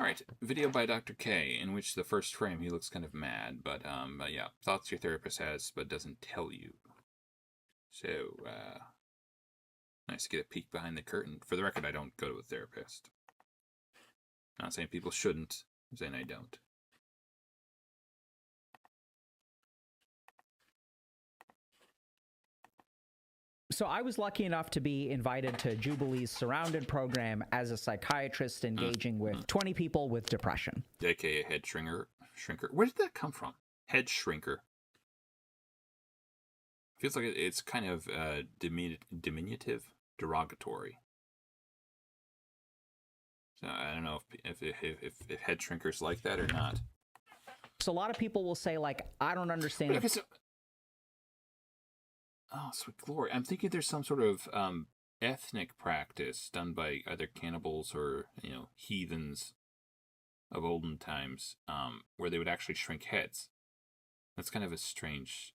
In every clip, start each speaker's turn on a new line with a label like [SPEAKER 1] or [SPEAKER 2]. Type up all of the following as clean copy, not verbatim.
[SPEAKER 1] Alright, video by Dr. K, in which the first frame he looks kind of mad, but yeah, thoughts your therapist has but doesn't tell you. So, nice to get a peek behind the curtain. For the record, I don't go to a therapist. Not saying people shouldn't, I'm saying I don't.
[SPEAKER 2] So I was lucky enough to be invited to Jubilee's Surrounded program as a psychiatrist engaging with 20 people with depression.
[SPEAKER 1] AKA head shrinker. Where did that come from? Head shrinker. Feels like it's kind of diminutive, derogatory. So I don't know if head shrinkers like that or not.
[SPEAKER 2] So a lot of people will say, like, I don't understand.
[SPEAKER 1] Okay, so, oh, sweet glory. I'm thinking there's some sort of ethnic practice done by either cannibals or, heathens of olden times, where they would actually shrink heads. That's kind of a strange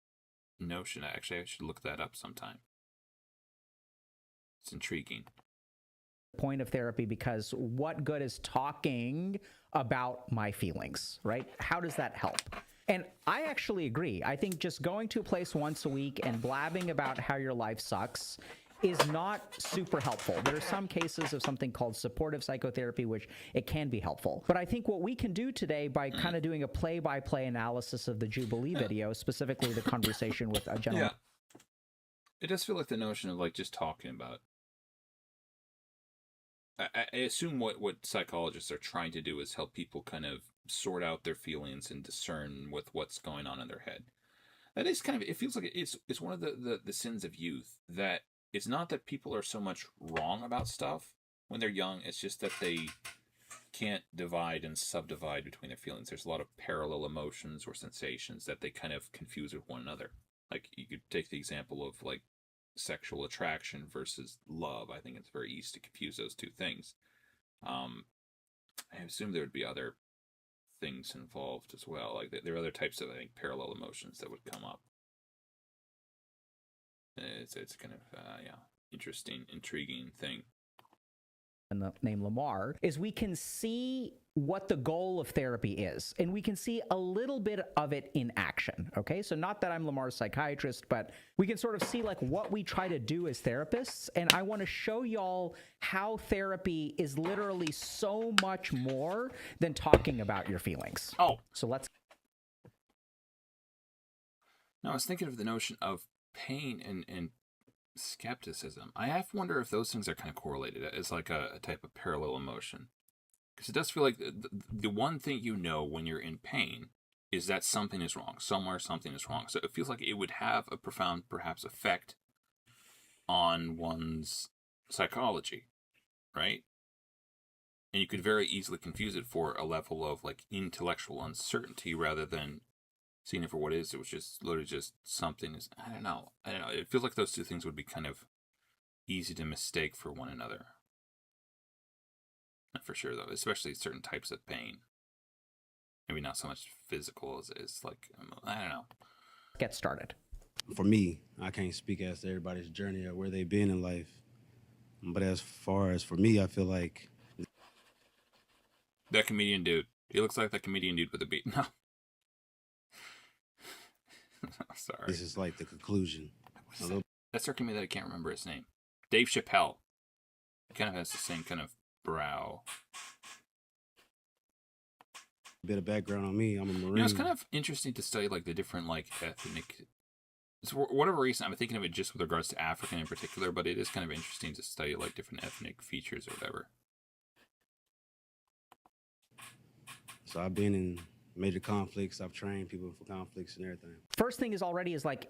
[SPEAKER 1] notion. Actually, I should look that up sometime. It's intriguing.
[SPEAKER 2] Point of therapy, because what good is talking about my feelings, right? How does that help? And I actually agree. I think just going to a place once a week and blabbing about how your life sucks is not super helpful. There are some cases of something called supportive psychotherapy, which it can be helpful. But I think what we can do today by kind of doing a play-by-play analysis of the Jubilee video, specifically the conversation with a gentleman.
[SPEAKER 1] Yeah. It does feel like the notion of like just talking about. I assume what psychologists are trying to do is help people kind of sort out their feelings and discern with what's going on in their head. That is kind of, it feels like it's one of the sins of youth, that it's not that people are so much wrong about stuff when they're young, it's just that they can't divide and subdivide between their feelings. There's a lot of parallel emotions or sensations that they kind of confuse with one another. Like, you could take the example of, like, sexual attraction versus love. I think it's very easy to confuse those two things. I assume there would be other things involved as well. Like, there are other types of, I think, parallel emotions that would come up. It's kind of interesting, intriguing thing.
[SPEAKER 2] And the name Lamar, is we can see what the goal of therapy is, and we can see a little bit of it in action. Okay, so not that I'm Lamar's psychiatrist, but we can sort of see like what we try to do as therapists, and I want to show y'all how therapy is literally so much more than talking about your feelings.
[SPEAKER 1] Oh,
[SPEAKER 2] so let's.
[SPEAKER 1] Now I was thinking of the notion of pain and skepticism. I have to wonder if those things are kind of correlated as like a type of parallel emotion. Because it does feel like the one thing you know when you're in pain is that something is wrong. Somewhere something is wrong. So it feels like it would have a profound, perhaps, effect on one's psychology, right? And you could very easily confuse it for a level of like intellectual uncertainty rather than seeing it for what it is. It was just literally just something. I don't know. It feels like those two things would be kind of easy to mistake for one another. Not for sure, though, especially certain types of pain. Maybe not so much physical as like, I don't know.
[SPEAKER 2] Get started.
[SPEAKER 3] For me, I can't speak as to everybody's journey or where they've been in life. But as far as for me, I feel like...
[SPEAKER 1] That comedian dude. He looks like that comedian dude with a beat. No. Sorry.
[SPEAKER 3] This is like the conclusion.
[SPEAKER 1] That's hurting me that I can't remember his name. Dave Chappelle. He kind of has the same kind of brow.
[SPEAKER 3] A bit of background on me. I'm a Marine.
[SPEAKER 1] It's kind of interesting to study like the different like ethnic. For whatever reason, I'm thinking of it just with regards to African in particular, but it is kind of interesting to study like different ethnic features or whatever.
[SPEAKER 3] So I've been in major conflicts. I've trained people for conflicts and everything.
[SPEAKER 2] First thing is like,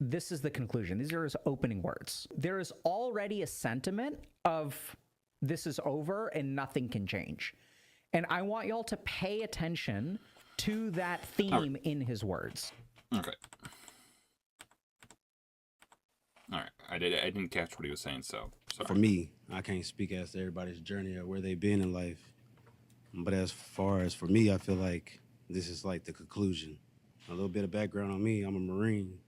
[SPEAKER 2] this is the conclusion. These are his opening words. There is already a sentiment of this is over and nothing can change. And I want y'all to pay attention to that theme in his words.
[SPEAKER 1] Okay. All right. I didn't catch what he was saying, so sorry.
[SPEAKER 3] For me, I can't speak as to everybody's journey or where they've been in life. But as far as for me, I feel like this is like the conclusion. A little bit of background on me. I'm a Marine.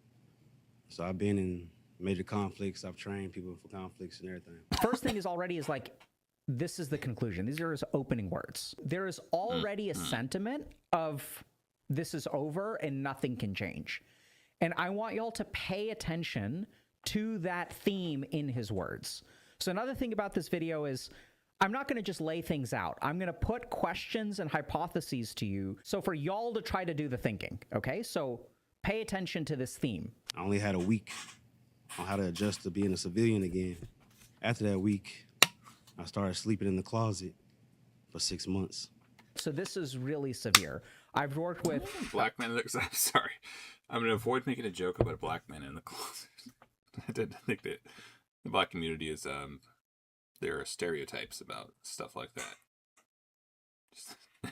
[SPEAKER 3] So I've been in major conflicts. I've trained people for conflicts and everything.
[SPEAKER 2] First thing is like, this is the conclusion. These are his opening words. There is already a sentiment of this is over and nothing can change. And I want y'all to pay attention to that theme in his words. So another thing about this video is I'm not going to just lay things out. I'm going to put questions and hypotheses to you. So for y'all to try to do the thinking, okay? So pay attention to this theme.
[SPEAKER 3] I only had a week on how to adjust to being a civilian again. After that week, I started sleeping in the closet for 6 months.
[SPEAKER 2] So this is really severe. I've worked with
[SPEAKER 1] black men. I'm sorry. I'm going to avoid making a joke about a black man in the closet. I think that the black community is, there are stereotypes about stuff like that.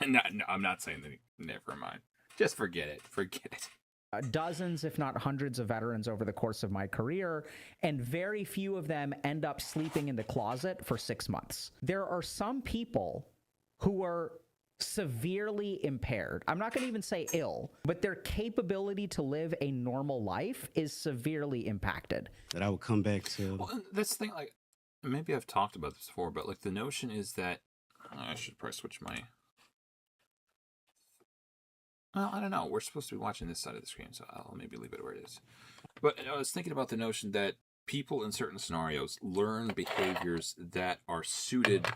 [SPEAKER 1] No, I'm not saying that. Never mind. Just forget it. Forget it.
[SPEAKER 2] Dozens, if not hundreds of veterans over the course of my career, and very few of them end up sleeping in the closet for 6 months. There are some people who are severely impaired. I'm not going to even say ill, but their capability to live a normal life is severely impacted.
[SPEAKER 3] That I would come back to.
[SPEAKER 1] Well, that's the thing, like, maybe I've talked about this before, but like the notion is that I should probably switch my. Well, I don't know. We're supposed to be watching this side of the screen, so I'll maybe leave it where it is. But I was thinking about the notion that people in certain scenarios learn behaviors that are suited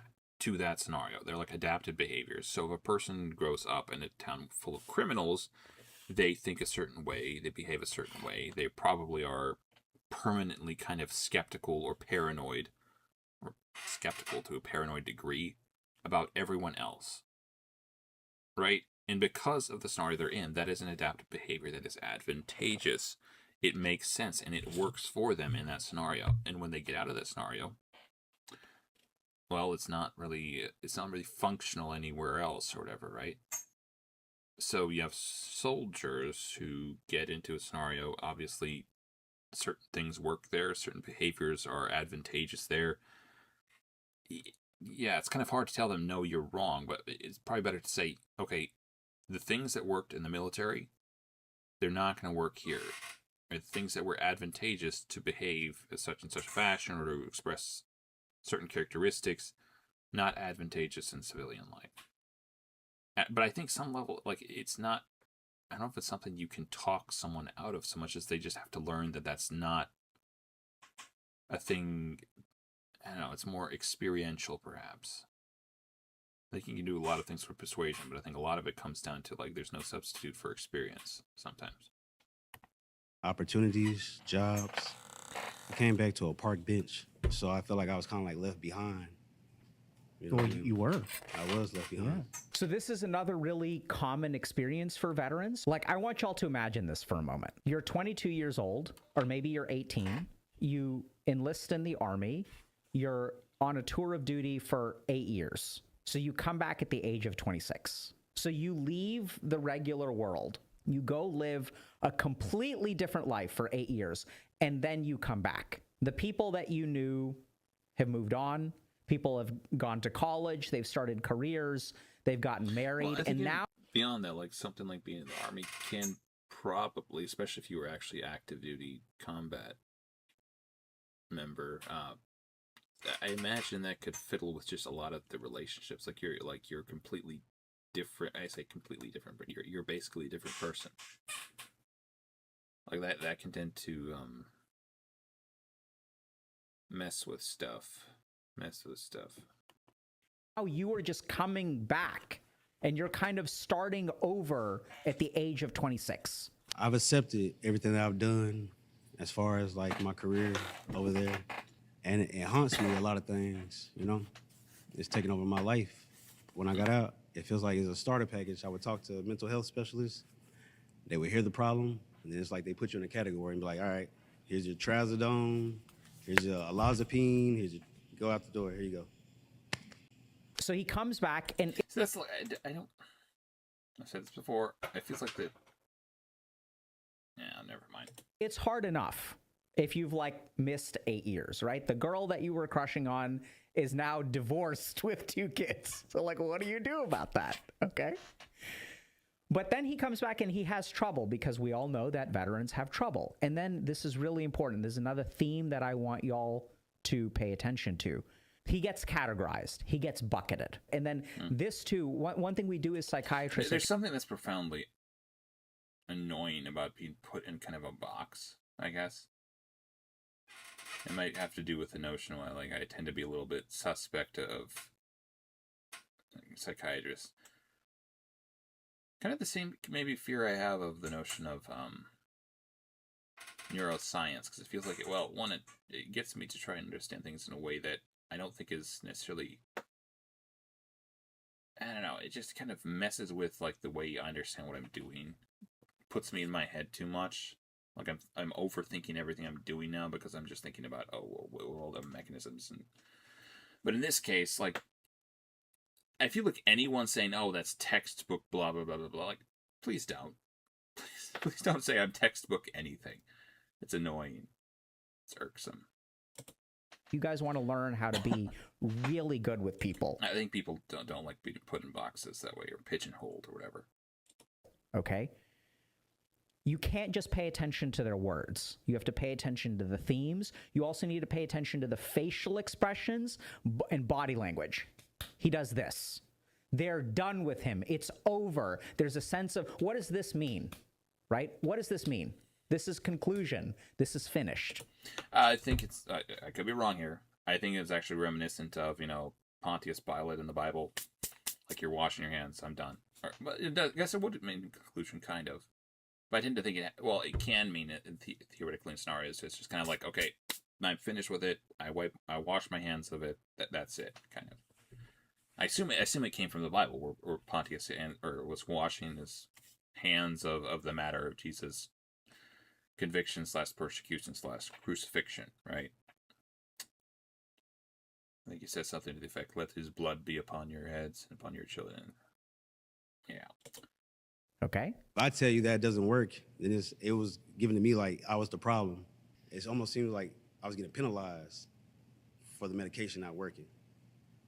[SPEAKER 1] to that scenario. They're like adapted behaviors. So if a person grows up in a town full of criminals, they think a certain way, they behave a certain way. They probably are permanently kind of skeptical or paranoid, or skeptical to a paranoid degree about everyone else. Right? And because of the scenario they're in, that is an adaptive behavior that is advantageous. It makes sense and it works for them in that scenario. And when they get out of that scenario, well, it's not really functional anywhere else or whatever, right? So you have soldiers who get into a scenario, obviously certain things work there, certain behaviors are advantageous there. Yeah, it's kind of hard to tell them, no, you're wrong, but it's probably better to say, okay, the things that worked in the military, they're not going to work here. Or the things that were advantageous to behave in such and such fashion or to express certain characteristics, not advantageous in civilian life. But I think some level, like, it's not, I don't know if it's something you can talk someone out of so much as they just have to learn that that's not a thing. I don't know, it's more experiential perhaps. I think you can do a lot of things for persuasion, but I think a lot of it comes down to, like, there's no substitute for experience sometimes.
[SPEAKER 3] Opportunities, jobs. I came back to a park bench, so I felt like I was kind of like left behind. You know
[SPEAKER 2] Well,
[SPEAKER 3] what I mean?
[SPEAKER 2] you were.
[SPEAKER 3] I was left behind.
[SPEAKER 2] So this is another really common experience for veterans. Like, I want y'all to imagine this for a moment. You're 22 years old, or maybe you're 18. You enlist in the Army. You're on a tour of duty for 8 years. So you come back at the age of 26. So you leave the regular world. You go live a completely different life for 8 years, and then you come back. The people that you knew have moved on. People have gone to college. They've started careers. They've gotten married.
[SPEAKER 1] Well,
[SPEAKER 2] and now,
[SPEAKER 1] beyond that, like something like being in the Army can probably, especially if you were actually active duty combat member, I imagine that could fiddle with just a lot of the relationships. Like you're completely different. I say completely different, but you're basically a different person. Like that can tend to mess with stuff.
[SPEAKER 2] now you are just coming back, and you're kind of starting over at the age of 26.
[SPEAKER 3] I've accepted everything that I've done as far as like my career over there. And it haunts me a lot of things, you know? It's taken over my life. When I got out, it feels like it's a starter package. I would talk to mental health specialists. They would hear the problem, and then it's like they put you in a category and be like, all right, here's your trazodone, here's your olanzapine, go out the door, here you go.
[SPEAKER 2] So he comes back, and
[SPEAKER 1] So that's like, I don't. I've said this before. It feels like the. Yeah, never mind.
[SPEAKER 2] it's hard enough if you've like missed 8 years, right? The girl that you were crushing on is now divorced with 2 kids. So like, what do you do about that? Okay. But then he comes back and he has trouble, because we all know that veterans have trouble. And then this is really important. There's another theme that I want y'all to pay attention to. He gets categorized. He gets bucketed. And then this too, one thing we do as psychiatrists...
[SPEAKER 1] There's something that's profoundly annoying about being put in kind of a box, I guess. It might have to do with the notion why, like, I tend to be a little bit suspect of psychiatrists. Kind of the same, maybe, fear I have of the notion of neuroscience, because it feels like, it gets me to try and understand things in a way that I don't think is necessarily... I don't know, it just kind of messes with, like, the way I understand what I'm doing. Puts me in my head too much. Like, I'm overthinking everything I'm doing now because I'm just thinking about, all the mechanisms. But in this case, like, I feel like anyone saying, oh, that's textbook blah, blah, blah, blah, blah, like, please don't. Please don't say I'm textbook anything. It's annoying. It's irksome.
[SPEAKER 2] You guys want to learn how to be really good with people.
[SPEAKER 1] I think people don't like being put in boxes that way, or pigeonholed, or whatever.
[SPEAKER 2] Okay? You can't just pay attention to their words. You have to pay attention to the themes. You also need to pay attention to the facial expressions and body language. He does this. They're done with him. It's over. There's a sense of, what does this mean? Right? What does this mean? This is conclusion. This is finished.
[SPEAKER 1] I think it's, I could be wrong here. I think it's actually reminiscent of, Pontius Pilate in the Bible. Like, you're washing your hands, I'm done. But I guess it would mean conclusion, kind of. But I tend to think it can mean it theoretically in scenarios. It's just kind of like, okay, I'm finished with it. I wash my hands of it. That's it, kind of. I assume it came from the Bible, where Pontius was washing his hands of the matter of Jesus' conviction / persecution / crucifixion, right? I think he said something to the effect, "Let his blood be upon your heads and upon your children." Yeah.
[SPEAKER 2] Okay.
[SPEAKER 3] If I tell you that doesn't work, then it was given to me like I was the problem. It almost seems like I was getting penalized for the medication not working.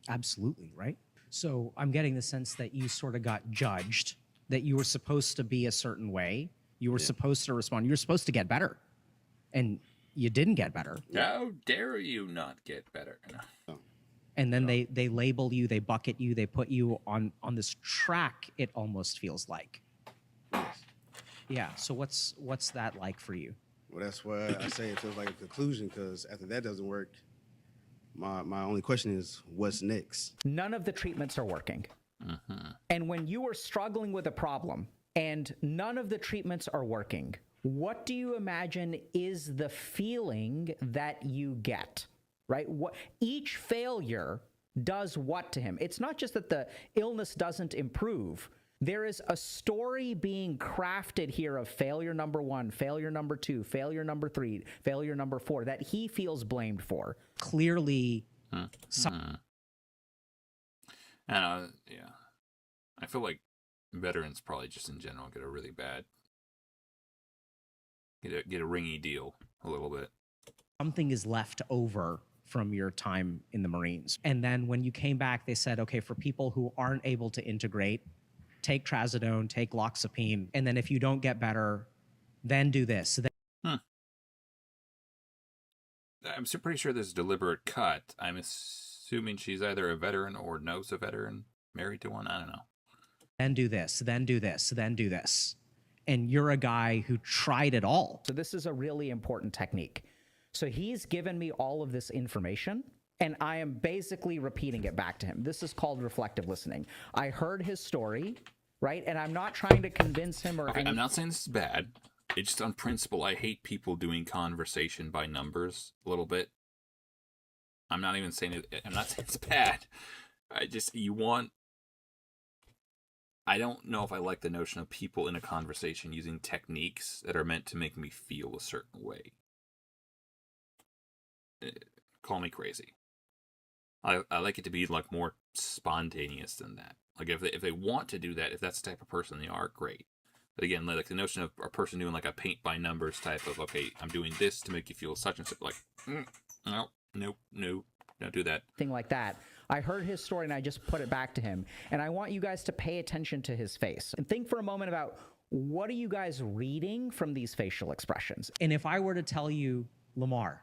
[SPEAKER 4] Absolutely, right? So I'm getting the sense that you sort of got judged, that you were supposed to be a certain way. You were supposed to respond. You were supposed to get better. And you didn't get better.
[SPEAKER 1] How dare you not get better? No.
[SPEAKER 4] And then they label you, they bucket you, they put you on this track, it almost feels like.
[SPEAKER 3] Yes.
[SPEAKER 4] Yeah, so what's that like for you?
[SPEAKER 3] Well, that's why I say it feels like a conclusion, because after that doesn't work, my only question is, what's next?
[SPEAKER 2] None of the treatments are working. And when you are struggling with a problem and none of the treatments are working, what do you imagine is the feeling that you get, right? Each failure does what to him? It's not just that the illness doesn't improve. There is a story being crafted here of failure number 1, failure number 2, failure number 3, failure number 4 that he feels blamed for.
[SPEAKER 4] Clearly,
[SPEAKER 1] And yeah, I feel like veterans probably just in general get a really bad, get a ringy deal a little bit.
[SPEAKER 4] something is left over from your time in the Marines. And then when you came back, they said, okay, for people who aren't able to integrate, take trazodone, take loxapine, and then if you don't get better, then do this.
[SPEAKER 1] I'm pretty sure this is a deliberate cut. I'm assuming she's either a veteran or knows a veteran, married to one. I don't know.
[SPEAKER 4] Then do this, then do this, then do this. And you're a guy who tried it all.
[SPEAKER 2] So this is a really important technique. So he's given me all of this information, and I am basically repeating it back to him. This is called reflective listening. I heard his story, right? And I'm not trying to convince him or
[SPEAKER 1] Okay, I'm not saying this is bad. It's just on principle. I hate people doing conversation by numbers a little bit. I'm not even saying it. I'm not saying it's bad. I don't know if I like the notion of people in a conversation using techniques that are meant to make me feel a certain way. Call me crazy. I like it to be like more spontaneous than that. Like if they want to do that, if that's the type of person they are, great. But again, like the notion of a person doing like a paint by numbers type of, okay, I'm doing this to make you feel such and such, like, no, don't do that.
[SPEAKER 2] Thing like that. I heard his story and I just put it back to him. And I want you guys to pay attention to his face and think for a moment about, what are you guys reading from these facial expressions?
[SPEAKER 4] And if I were to tell you, Lamar,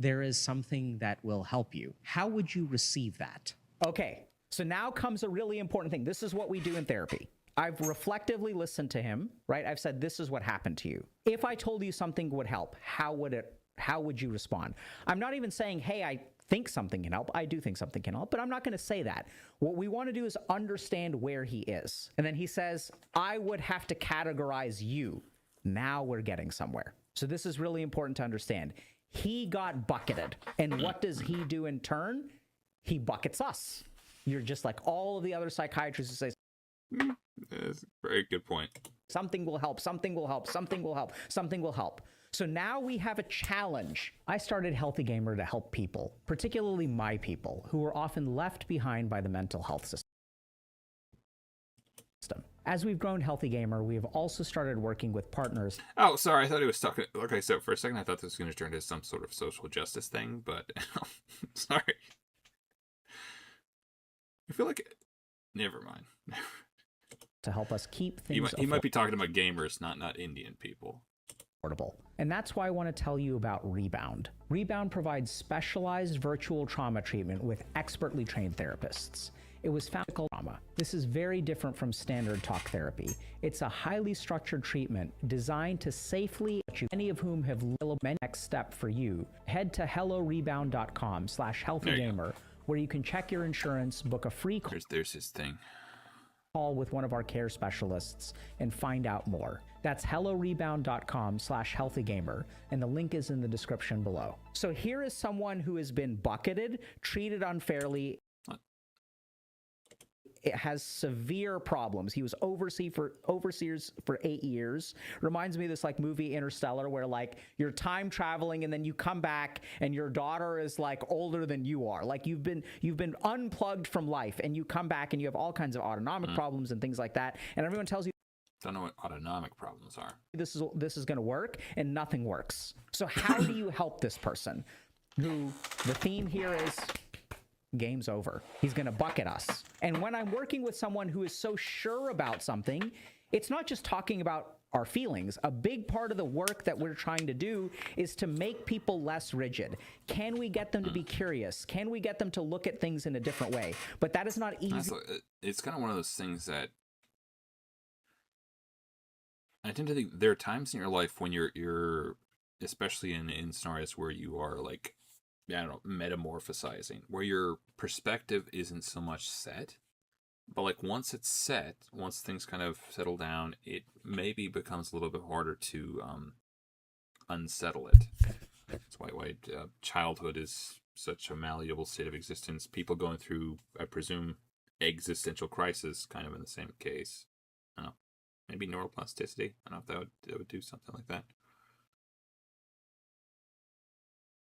[SPEAKER 4] there is something that will help you. How would you receive that?
[SPEAKER 2] Okay, so now comes a really important thing. This is what we do in therapy. I've reflectively listened to him, right? I've said, this is what happened to you. If I told you something would help, how would you respond? I'm not even saying, hey, I think something can help. I do think something can help, but I'm not going to say that. What we want to do is understand where he is. And then he says, I would have to categorize you. Now we're getting somewhere. So this is really important to understand. He got bucketed. And what does he do in turn? He buckets us. You're just like all of the other psychiatrists who say,
[SPEAKER 1] That's a very good point.
[SPEAKER 2] something will help, something will help, something will help, something will help. So now we have a challenge. I started Healthy Gamer to help people, particularly my people, who are often left behind by the mental health system. As we've grown Healthy Gamer, we have also started working with partners.
[SPEAKER 1] Oh, sorry. I thought he was talking. Okay, so for a second, I thought this was going to turn into some sort of social justice thing, but sorry. I feel like. Never mind.
[SPEAKER 2] To help us keep things
[SPEAKER 1] He might be talking about gamers, not Indian people.
[SPEAKER 2] affordable. And that's why I want to tell you about Rebound. Rebound provides specialized virtual trauma treatment with expertly trained therapists. It was found called trauma. This is very different from standard talk therapy. It's a highly structured treatment designed to safely, many of whom have little next step for you. Head to hellorebound.com/healthygamer, where you can check your insurance, book a free call.
[SPEAKER 1] There's his thing.
[SPEAKER 2] Call with one of our care specialists and find out more. That's hellorebound.com/healthygamer, and the link is in the description below. So here is someone who has been bucketed, treated unfairly. It has severe problems. He was overseers for 8 years. Reminds me of this like movie Interstellar, where like you're time traveling and then you come back and your daughter is like older than you are. Like you've been unplugged from life, and you come back and you have all kinds of autonomic problems and things like that. And everyone tells you,
[SPEAKER 1] Don't know what autonomic problems are.
[SPEAKER 2] this is going to work, and nothing works. So how do you help this person who the theme here is game's over? He's going to bucket us. And when I'm working with someone who is so sure about something, it's not just talking about our feelings. A big part of the work that we're trying to do is to make people less rigid. Can we get them to be curious? Can we get them to look at things in a different way? But that is not easy.
[SPEAKER 1] It's kind of one of those things that I tend to think there are times in your life when you're especially in scenarios where you are like, I don't know, metamorphosizing, where your perspective isn't so much set, but like once it's set, once things kind of settle down, it maybe becomes a little bit harder to unsettle it. That's why childhood is such a malleable state of existence. People going through, I presume, existential crisis, kind of in the same case. I don't know, maybe neuroplasticity. I don't know if that would do something like that.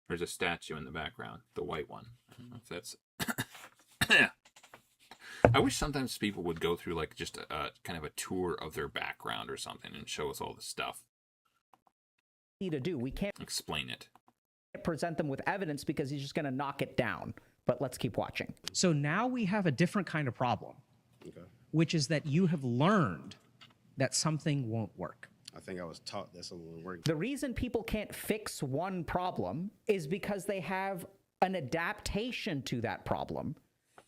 [SPEAKER 1] There's a statue in the background, the white one. I don't know if that's. I wish sometimes people would go through like just a kind of a tour of their background or something and show us all the stuff.
[SPEAKER 2] To do. We can't
[SPEAKER 1] Explain it.
[SPEAKER 2] present them with evidence because he's just going to knock it down. But let's keep watching.
[SPEAKER 4] So now we have a different kind of problem, which is that you have learned that something won't work.
[SPEAKER 3] I think I was taught that something would work.
[SPEAKER 2] The reason people can't fix one problem is because they have an adaptation to that problem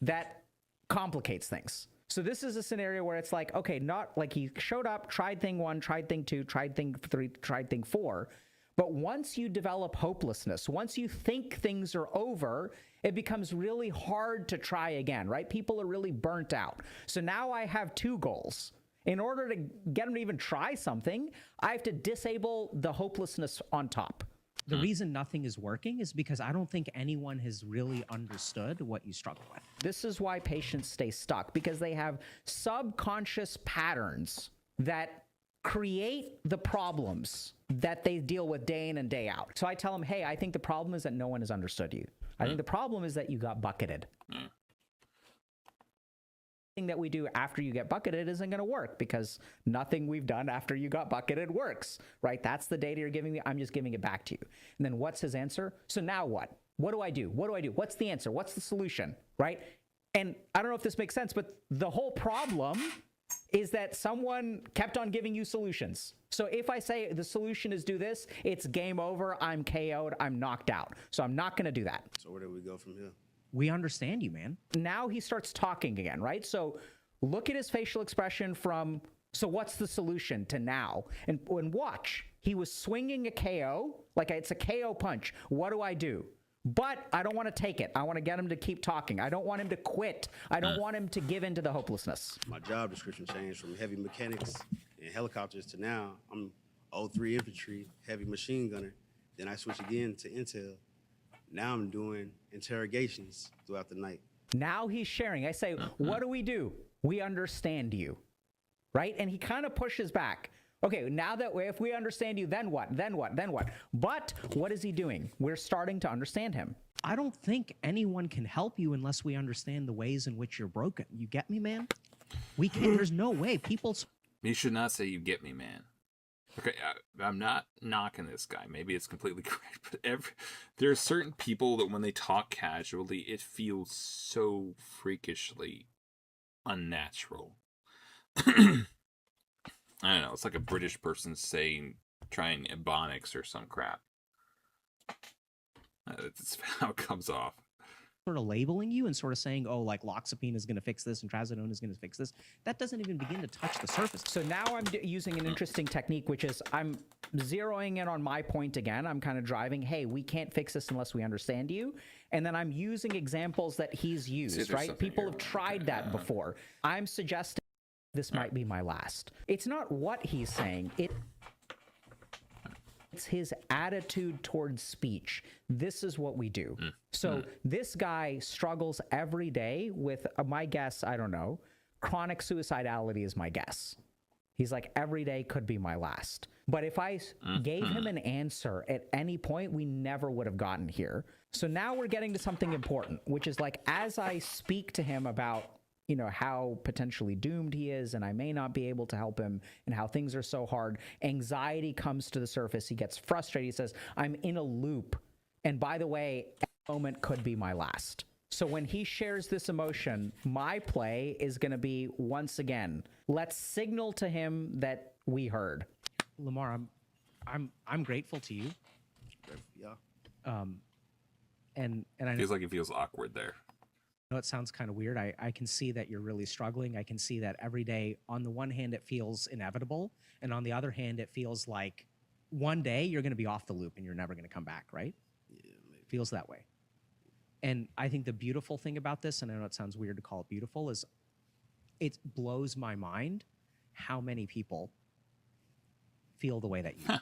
[SPEAKER 2] that complicates things. So this is a scenario where it's like, okay, not like he showed up, tried thing 1, tried thing 2, tried thing 3, tried thing 4. But once you develop hopelessness, once you think things are over, it becomes really hard to try again, right? People are really burnt out. So now I have 2 goals. In order to get them to even try something, I have to disable the hopelessness on top.
[SPEAKER 4] The reason nothing is working is because I don't think anyone has really understood what you struggle with.
[SPEAKER 2] This is why patients stay stuck, because they have subconscious patterns that create the problems that they deal with day in and day out. So I tell them, hey, I think the problem is that no one has understood you. I think the problem is that you got bucketed. That we do after you get bucketed isn't going to work, because nothing we've done after you got bucketed works, right? That's the data you're giving me. I'm just giving it back to you. And then what's his answer? So now what? What do I do? What do I do? What's the answer? What's the solution, right? And I don't know if this makes sense, but the whole problem is that someone kept on giving you solutions. So if I say the solution is do this, it's game over, I'm KO'd, I'm knocked out. So I'm not going to do that.
[SPEAKER 3] So where do we go from here?
[SPEAKER 4] We understand you, man.
[SPEAKER 2] Now he starts talking again, right? So look at his facial expression from, so what's the solution to now? And watch, he was swinging a KO, like it's a KO punch. What do I do? But I don't want to take it. I want to get him to keep talking. I don't want him to quit. I don't want him to give in to the hopelessness.
[SPEAKER 3] My job description changed from heavy mechanics and helicopters to now I'm 03 infantry, heavy machine gunner. Then I switch again to intel. Now I'm doing interrogations throughout the night.
[SPEAKER 2] Now he's sharing. I say, what do? We understand you, right? And he kind of pushes back. Okay, now that if we understand you, then what? Then what? Then what? But what is he doing? We're starting to understand him.
[SPEAKER 4] I don't think anyone can help you unless we understand the ways in which you're broken. You get me, man? We can't. There's no way.
[SPEAKER 1] You should not say you get me, man. Okay, I'm not knocking this guy. Maybe it's completely correct, but there are certain people that when they talk casually, it feels so freakishly unnatural. I don't know. It's like a British person trying ebonics or some crap. That's how it comes off.
[SPEAKER 4] Sort of labeling you and sort of saying, oh, like loxapine is going to fix this and trazodone is going to fix this. That doesn't even begin to touch the surface.
[SPEAKER 2] So now I'm using an interesting technique, which is I'm zeroing in on my point again. I'm kind of driving, hey, we can't fix this unless we understand you. And then I'm using examples that he's used, right? People have tried that before. I'm suggesting this might be my last. It's not what he's saying. It's his attitude towards speech. This is what we do. So this guy struggles every day with, my guess, I don't know, chronic suicidality is my guess. He's like, every day could be my last. But if I gave him an answer at any point, we never would have gotten here. So now we're getting to something important, which is like, as I speak to him about, you know, how potentially doomed he is and I may not be able to help him and how things are so hard, anxiety comes to the surface. He gets frustrated. He says, I'm in a loop. And by the way, every moment could be my last. So when he shares this emotion, my play is going to be, once again, let's signal to him that we heard.
[SPEAKER 4] Lamar, I'm grateful to you.
[SPEAKER 3] Yeah.
[SPEAKER 4] And I
[SPEAKER 1] Feels like it feels awkward there.
[SPEAKER 4] know it sounds kind of weird. I can see that you're really struggling. I can see that every day, on the one hand, it feels inevitable. And on the other hand, it feels like one day you're going to be off the loop and you're never going to come back, right?
[SPEAKER 3] Yeah, maybe.
[SPEAKER 4] Feels that way. And I think the beautiful thing about this, and I know it sounds weird to call it beautiful, is it blows my mind how many people feel the way that you do.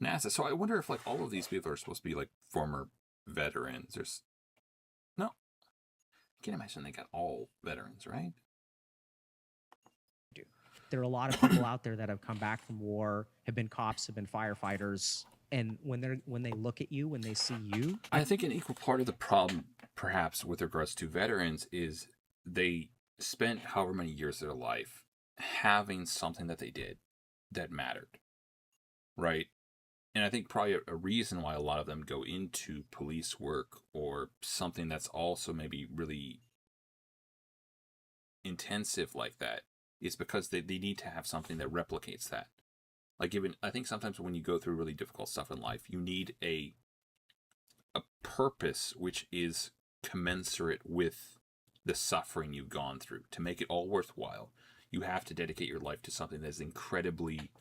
[SPEAKER 1] NASA. So I wonder if like all of these people are supposed to be like former veterans. No. I can't imagine they got all veterans, right?
[SPEAKER 4] There are a lot of people out there that have come back from war, have been cops, have been firefighters, and when they look at you, when they see you,
[SPEAKER 1] I think an equal part of the problem, perhaps, with regards to veterans is they spent however many years of their life having something that they did that mattered, right? And I think probably a reason why a lot of them go into police work or something that's also maybe really intensive like that is because they need to have something that replicates that. Like I think sometimes when you go through really difficult stuff in life, you need a purpose which is commensurate with the suffering you've gone through. To make it all worthwhile, you have to dedicate your life to something that's incredibly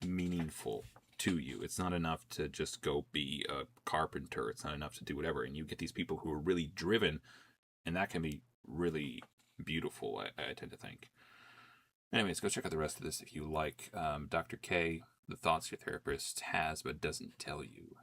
[SPEAKER 1] meaningful to you. It's not enough to just go be a carpenter. It's not enough to do whatever. And you get these people who are really driven, and that can be really beautiful, I tend to think. Anyways, go check out the rest of this if you like. Dr. K, the thoughts your therapist has but doesn't tell you.